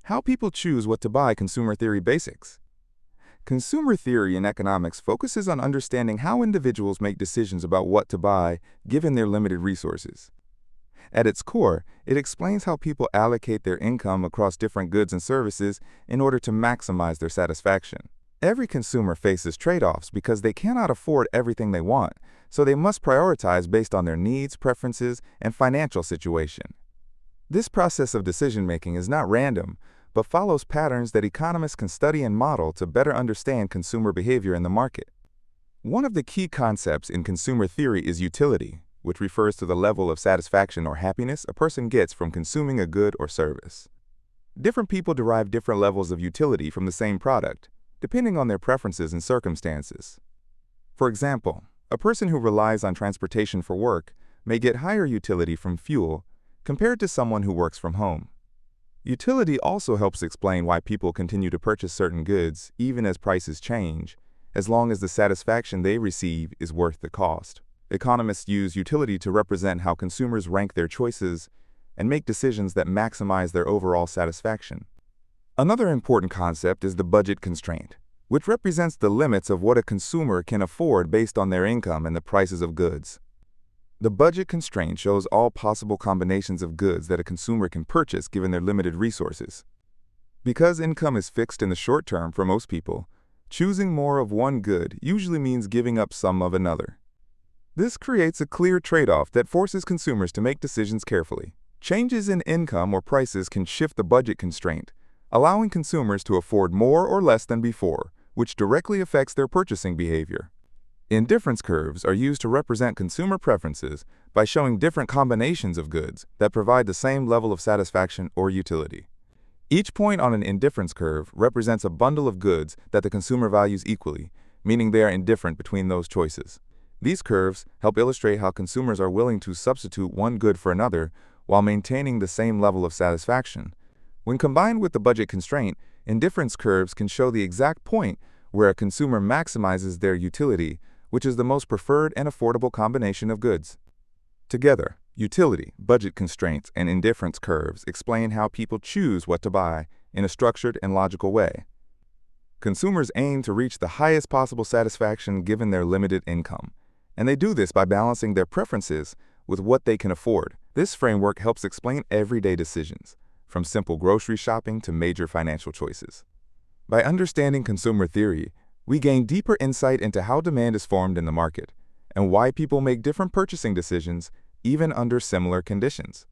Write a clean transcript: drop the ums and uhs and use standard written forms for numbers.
How people choose what to buy. Consumer theory basics. Consumer theory in economics focuses on understanding how individuals make decisions about what to buy given their limited resources. At its core, it explains how people allocate their income across different goods and services in order to maximize their satisfaction. Every consumer faces trade-offs because they cannot afford everything they want, so they must prioritize based on their needs, preferences, and financial situation. This process of decision-making is not random, but follows patterns that economists can study and model to better understand consumer behavior in the market. One of the key concepts in consumer theory is utility, which refers to the level of satisfaction or happiness a person gets from consuming a good or service. Different people derive different levels of utility from the same product, depending on their preferences and circumstances. For example, a person who relies on transportation for work may get higher utility from fuel compared to someone who works from home. Utility also helps explain why people continue to purchase certain goods even as prices change, as long as the satisfaction they receive is worth the cost. Economists use utility to represent how consumers rank their choices and make decisions that maximize their overall satisfaction. Another important concept is the budget constraint, which represents the limits of what a consumer can afford based on their income and the prices of goods. The budget constraint shows all possible combinations of goods that a consumer can purchase given their limited resources. Because income is fixed in the short term for most people, choosing more of one good usually means giving up some of another. This creates a clear trade-off that forces consumers to make decisions carefully. Changes in income or prices can shift the budget constraint, allowing consumers to afford more or less than before, which directly affects their purchasing behavior. Indifference curves are used to represent consumer preferences by showing different combinations of goods that provide the same level of satisfaction or utility. Each point on an indifference curve represents a bundle of goods that the consumer values equally, meaning they are indifferent between those choices. These curves help illustrate how consumers are willing to substitute one good for another while maintaining the same level of satisfaction. When combined with the budget constraint, indifference curves can show the exact point where a consumer maximizes their utility, which is the most preferred and affordable combination of goods. Together, utility, budget constraints, and indifference curves explain how people choose what to buy in a structured and logical way. Consumers aim to reach the highest possible satisfaction given their limited income, and they do this by balancing their preferences with what they can afford. This framework helps explain everyday decisions, from simple grocery shopping to major financial choices. By understanding consumer theory, we gain deeper insight into how demand is formed in the market and why people make different purchasing decisions even under similar conditions.